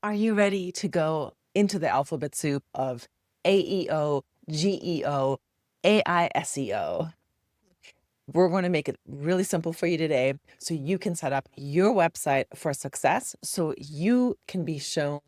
Are you ready to go into the alphabet soup of AEO, GEO, AI SEO? We're going to make it really simple for you today so you can set up your website for success so you can be shown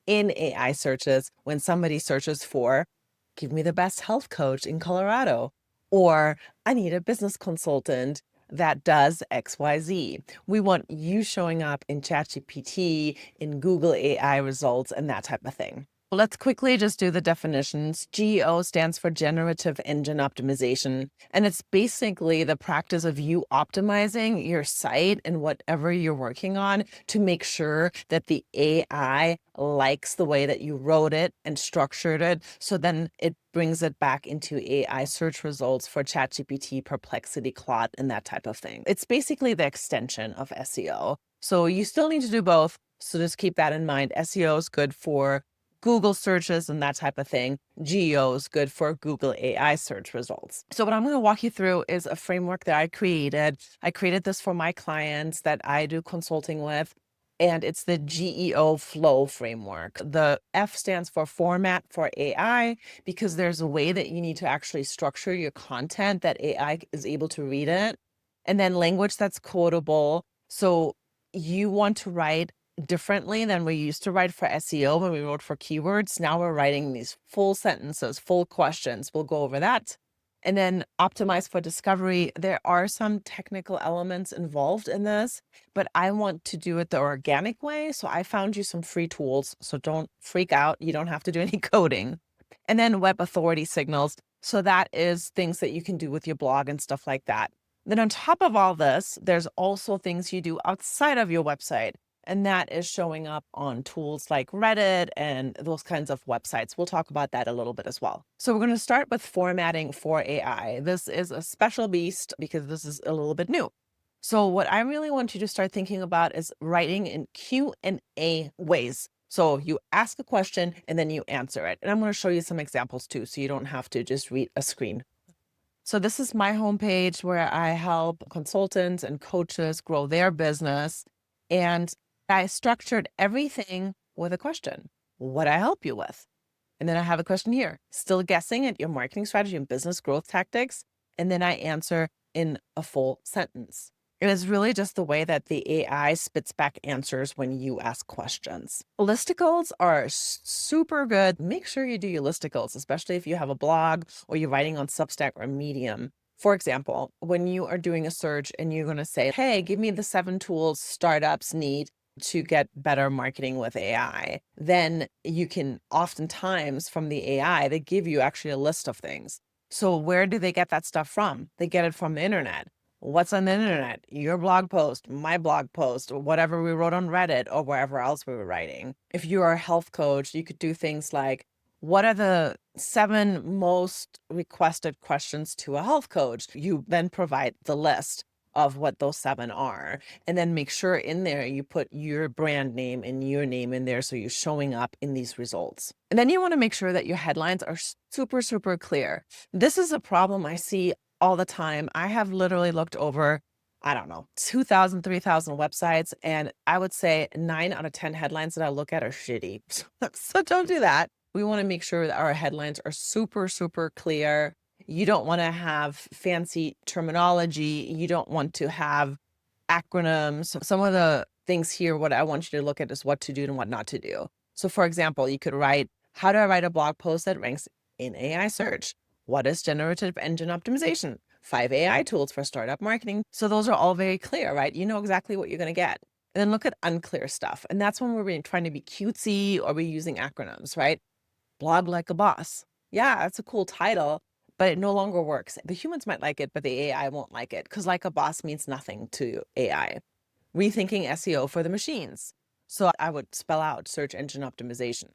in AI searches when somebody searches for, give me the best health coach in Colorado, or I need a business consultant that does XYZ. We want you showing up in ChatGPT, in Google AI results, and that type of thing. Let's quickly just do the definitions. GEO stands for Generative Engine Optimization, and it's basically the practice of you optimizing your site and whatever you're working on to make sure that the AI likes the way that you wrote it and structured it, so then it brings it back into AI search results for ChatGPT, Perplexity, Claude, and that type of thing. It's basically the extension of SEO. So you still need to do both, so just keep that in mind. SEO is good for Google searches and that type of thing. GEO is good for Google AI search results. So what I'm going to walk you through is a framework that I created. I created this for my clients that I do consulting with, and it's the GEO FLOW framework. The F stands for format for AI, because there's a way that you need to actually structure your content that AI is able to read it. And then language that's quotable. So you want to write differently than we used to write for SEO when we wrote for keywords. Now we're writing these full sentences, full questions. We'll go over that. And then optimize for discovery. There are some technical elements involved in this, but I want to do it the organic way. So I found you some free tools. So don't freak out. You don't have to do any coding. And then web authority signals. So that is things that you can do with your blog and stuff like that. Then on top of all this, there's also things you do outside of your website. And that is showing up on tools like Reddit and those kinds of websites. We'll talk about that a little bit as well. So we're going to start with formatting for AI. This is a special beast because this is a little bit new. So what I really want you to start thinking about is writing in Q&A ways. So you ask a question and then you answer it. And I'm going to show you some examples too, so you don't have to just read a screen. So this is my homepage where I help consultants and coaches grow their business. And I structured everything with a question. What I help you with? And then I have a question here. Still guessing at your marketing strategy and business growth tactics? And then I answer in a full sentence. It is really just the way that the AI spits back answers when you ask questions. Listicles are super good. Make sure you do your listicles, especially if you have a blog or you're writing on Substack or Medium. For example, when you are doing a search and you're going to say, hey, give me the 7 tools startups need to get better marketing with AI, then you can oftentimes from the AI, they give you actually a list of things. So where do they get that stuff from? They get it from the internet. What's on the internet? Your blog post, my blog post, or whatever we wrote on Reddit or wherever else we were writing. If you are a health coach, you could do things like, what are the 7 most requested questions to a health coach? You then provide the list of what those 7 are, and then make sure in there you put your brand name and your name in there so you're showing up in these results. And then you want to make sure that your headlines are super, super clear. This is a problem I see all the time. I have literally looked over, I don't know, 2,000, 3,000 websites, and I would say 9 out of 10 headlines that I look at are shitty. So don't do that. We want to make sure that our headlines are super, super clear. You don't want to have fancy terminology. You don't want to have acronyms. Some of the things here, what I want you to look at is what to do and what not to do. So for example, you could write, how do I write a blog post that ranks in AI search? What is generative engine optimization? 5 AI tools for startup marketing. So those are all very clear, right? You know exactly what you're going to get. And then look at unclear stuff. And that's when we're trying to be cutesy or we're using acronyms, right? Blog like a boss. Yeah, that's a cool title, but it no longer works. The humans might like it, but the AI won't like it because like a boss means nothing to AI. Rethinking SEO for the machines. So I would spell out search engine optimization.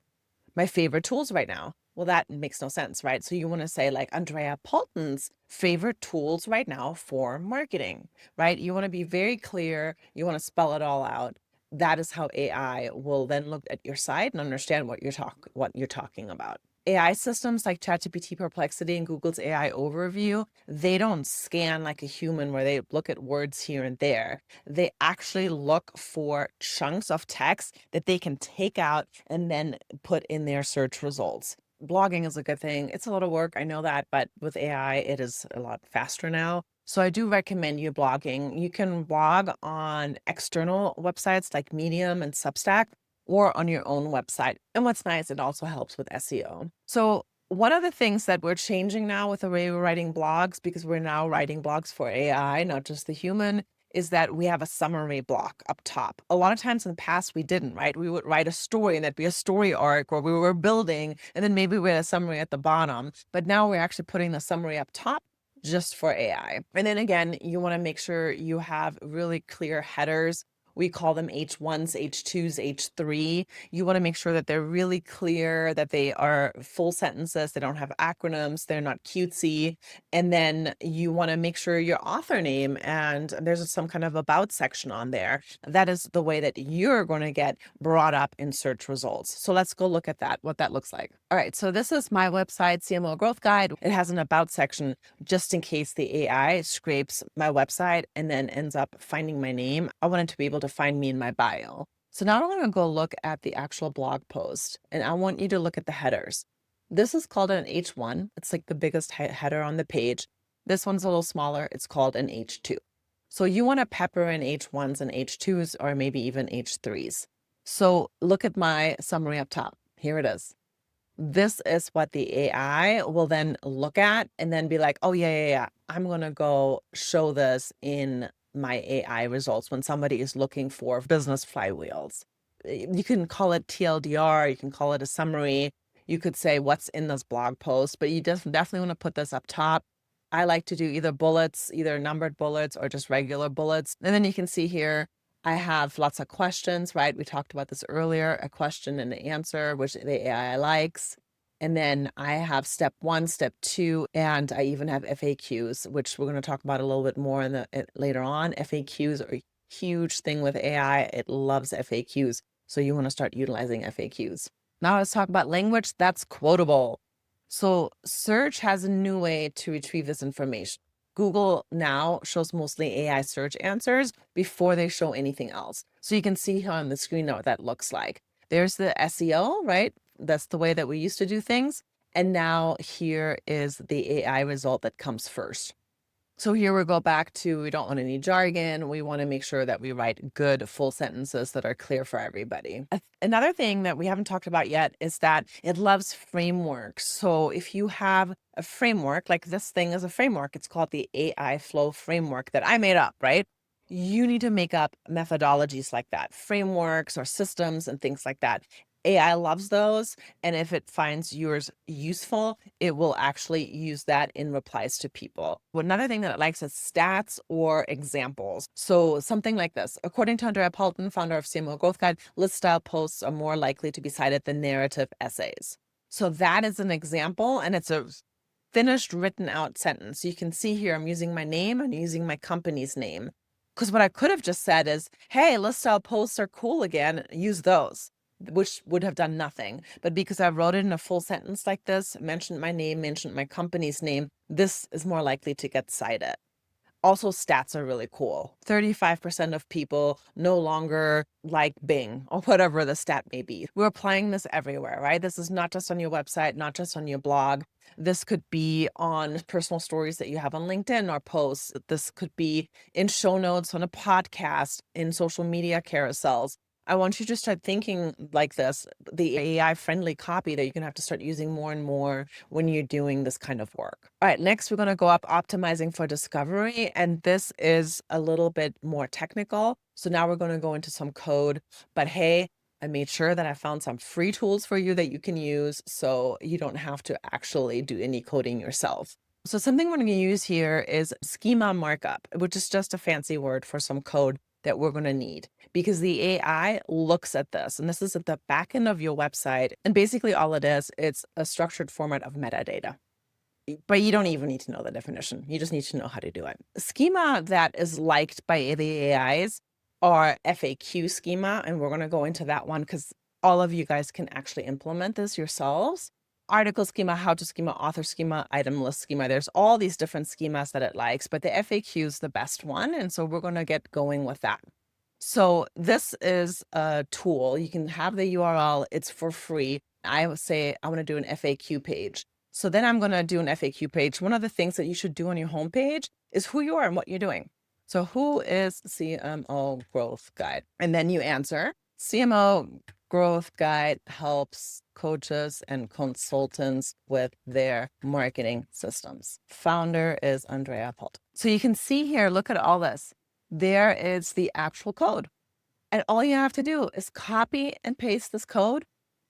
My favorite tools right now. Well, that makes no sense, right? So you want to say like Andrea Palten's favorite tools right now for marketing, right? You want to be very clear. You want to spell it all out. That is how AI will then look at your site and understand what you're talking about. AI systems like ChatGPT Perplexity and Google's AI Overview, they don't scan like a human where they look at words here and there. They actually look for chunks of text that they can take out and then put in their search results. Blogging is a good thing. It's a lot of work, I know that, but with AI, it is a lot faster now. So I do recommend you blogging. You can blog on external websites like Medium and Substack, or on your own website. And what's nice, it also helps with SEO. So one of the things that we're changing now with the way we're writing blogs, because we're now writing blogs for AI, not just the human, is that we have a summary block up top. A lot of times in the past, we didn't, right? We would write a story and that'd be a story arc, or we were building, and then maybe we had a summary at the bottom. But now we're actually putting the summary up top just for AI. And then again, you want to make sure you have really clear headers. We call them H1s, H2s, H3. You want to make sure that they're really clear, that they are full sentences, they don't have acronyms, they're not cutesy. And then you want to make sure your author name and there's some kind of about section on there. That is the way that you're going to get brought up in search results. So let's go look at that, what that looks like. All right, so this is my website, CMO Growth Guide. It has an about section just in case the AI scrapes my website and then ends up finding my name. I want it to be able to find me in my bio. So now I'm going to go look at the actual blog post, and I want you to look at the headers. This is called an H1. It's like the biggest header on the page. This one's a little smaller. It's called an H2. So you want to pepper in H1s and H2s, or maybe even H3s. So look at my summary up top. Here it is. This is what the AI will then look at and then be like, oh, yeah. I'm going to go show this in my AI results when somebody is looking for business flywheels. You can call it TLDR, you can call it a summary. You could say what's in this blog post, but you just definitely want to put this up top. I like to do either bullets, either numbered bullets or just regular bullets. And then you can see here, I have lots of questions, right? We talked about this earlier, a question and an answer, which the AI likes. And then I have step 1, step 2, and I even have FAQs, which we're going to talk about a little bit more later on. FAQs are a huge thing with AI. It loves FAQs. So you want to start utilizing FAQs. Now let's talk about language. That's quotable. So search has a new way to retrieve this information. Google now shows mostly AI search answers before they show anything else. So you can see here on the screen what that looks like. There's the SEO, right? That's the way that we used to do things. And now here is the AI result that comes first. So here we go back to, we don't want any jargon. We want to make sure that we write good full sentences that are clear for everybody. Another thing that we haven't talked about yet is that it loves frameworks. So if you have a framework, like this thing is a framework, it's called the AI Flow framework that I made up, right? You need to make up methodologies like that, frameworks or systems and things like that. AI loves those. And if it finds yours useful, it will actually use that in replies to people. Another thing that it likes is stats or examples. So something like this. According to Andrea Palten, founder of CMO Growth Guide, list style posts are more likely to be cited than narrative essays. So that is an example, and it's a finished written out sentence. You can see here, I'm using my name, I'm using my company's name. Because what I could have just said is, hey, list style posts are cool again, use those, which would have done nothing. But because I wrote it in a full sentence like this, mentioned my name, mentioned my company's name, this is more likely to get cited. Also, stats are really cool. 35% of people no longer like Bing or whatever the stat may be. We're applying this everywhere, right? This is not just on your website, not just on your blog. This could be on personal stories that you have on LinkedIn or posts. This could be in show notes on a podcast, in social media carousels. I want you to start thinking like this, the AI friendly copy that you're gonna have to start using more and more when you're doing this kind of work. All right, next we're gonna go up optimizing for discovery. And this is a little bit more technical. So now we're gonna go into some code, but hey, I made sure that I found some free tools for you that you can use so you don't have to actually do any coding yourself. So something we're gonna use here is schema markup, which is just a fancy word for some code that we're going to need, because the AI looks at this, and this is at the back end of your website. And basically all it is, it's a structured format of metadata. But you don't even need to know the definition. You just need to know how to do it. Schema that is liked by the AIs are FAQ schema, and we're going to go into that one because all of you guys can actually implement this yourselves. article schema, how-to schema, author schema, item list schema. There's all these different schemas that it likes, but the FAQ is the best one. And so we're going to get going with that. So this is a tool. You can have the URL. It's for free. I would say I want to do an FAQ page. So then I'm going to do an FAQ page. One of the things that you should do on your homepage is who you are and what you're doing. So who is CMO Growth Guide? And then you answer. CMO Growth Guide helps coaches and consultants with their marketing systems. Founder is Andrea Palten. So you can see here, look at all this. There is the actual code. And all you have to do is copy and paste this code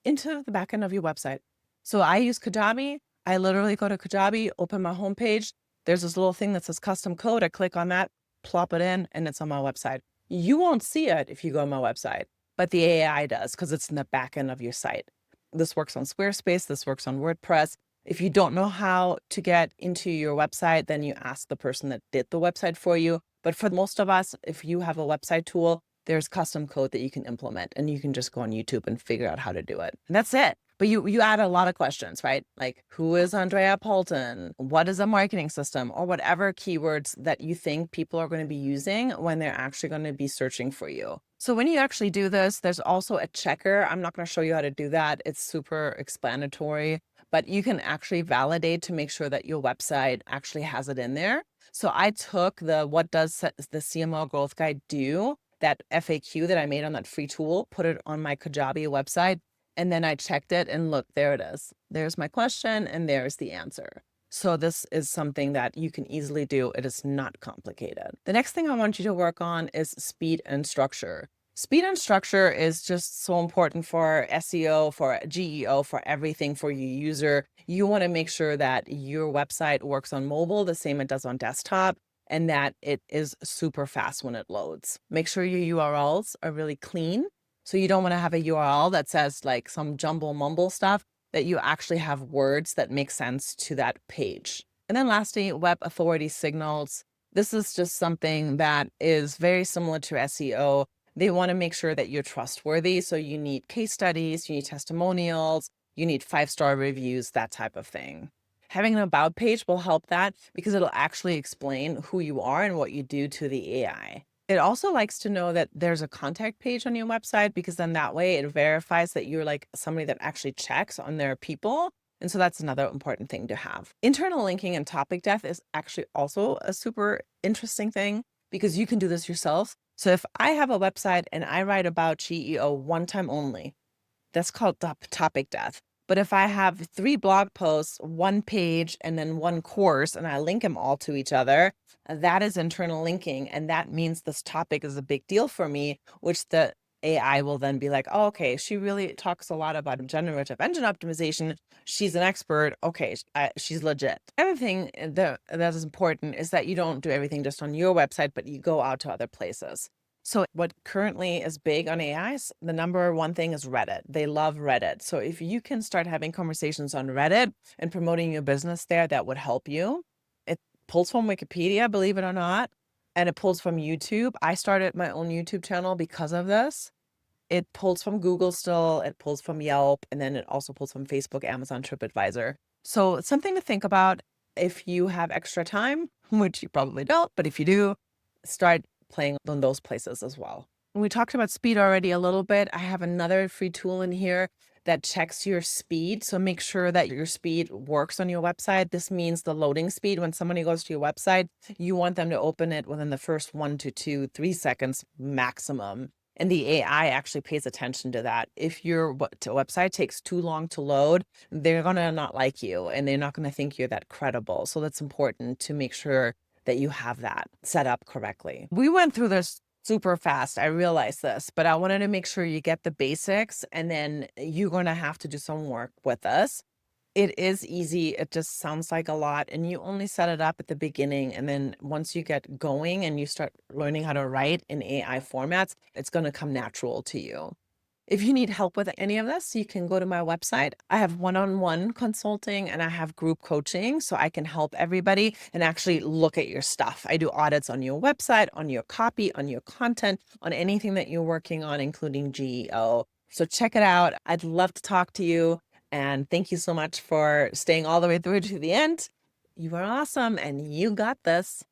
into the backend of your website. So I use Kajabi. I literally go to Kajabi, open my homepage. There's this little thing that says custom code. I click on that, plop it in, and it's on my website. You won't see it if you go on my website, but the AI does because it's in the backend of your site. This works on Squarespace. This works on WordPress. If you don't know how to get into your website, then you ask the person that did the website for you. But for most of us, if you have a website tool, there's custom code that you can implement, and you can just go on YouTube and figure out how to do it. And that's it. But you add a lot of questions, right? Like, who is Andrea Palten? What is a marketing system? Or whatever keywords that you think people are going to be using when they're actually going to be searching for you. So when you actually do this, there's also a checker. I'm not going to show you how to do that. It's super explanatory, but you can actually validate to make sure that your website actually has it in there. So I took the what does the CMO Growth Guide do, that FAQ that I made on that free tool, put it on my Kajabi website, and then I checked it and look, there it is. There's my question and there's the answer. So this is something that you can easily do. It is not complicated. The next thing I want you to work on is speed and structure. Speed and structure is just so important for SEO, for GEO, for everything for your user. You want to make sure that your website works on mobile the same it does on desktop, and that it is super fast when it loads. Make sure your URLs are really clean. So you don't want to have a URL that says like some jumble mumble stuff, that you actually have words that make sense to that page. And then lastly, web authority signals. This is just something that is very similar to SEO. They want to make sure that you're trustworthy. So you need case studies, you need testimonials, you need 5-star reviews, that type of thing. Having an about page will help that because it'll actually explain who you are and what you do to the AI. It also likes to know that there's a contact page on your website, because then that way it verifies that you're like somebody that actually checks on their people. And so that's another important thing to have. Internal linking and topic depth is actually also a super interesting thing because you can do this yourself. So if I have a website and I write about GEO one time only, that's called topic depth. But if I have 3 blog posts, 1 page, and then 1 course, and I link them all to each other, that is internal linking. And that means this topic is a big deal for me, which the AI will then be like, oh, okay, she really talks a lot about generative engine optimization. She's an expert. Okay, she's legit. Other thing that is important is that you don't do everything just on your website, but you go out to other places. So what currently is big on AIs, the number one thing is Reddit. They love Reddit. So if you can start having conversations on Reddit and promoting your business there, that would help you. It pulls from Wikipedia, believe it or not, and it pulls from YouTube. I started my own YouTube channel because of this. It pulls from Google still, it pulls from Yelp, and then it also pulls from Facebook, Amazon, TripAdvisor. So it's something to think about if you have extra time, which you probably don't, but if you do, start playing on those places as well. We talked about speed already a little bit. I have another free tool in here that checks your speed. So make sure that your speed works on your website. This means the loading speed. When somebody goes to your website, you want them to open it within the first 1 to 2, 3 seconds maximum. And the AI actually pays attention to that. If your website takes too long to load, they're going to not like you and they're not going to think you're that credible. So that's important to make sure that you have that set up correctly. We went through this super fast. I realized this, but I wanted to make sure you get the basics, and then you're going to have to do some work with us. It is easy. It just sounds like a lot, and you only set it up at the beginning. And then once you get going and you start learning how to write in AI formats, it's going to come natural to you. If you need help with any of this, you can go to my website. I have one-on-one consulting and I have group coaching, so I can help everybody and actually look at your stuff. I do audits on your website, on your copy, on your content, on anything that you're working on, including GEO. So check it out. I'd love to talk to you. And thank you so much for staying all the way through to the end. You are awesome and you got this.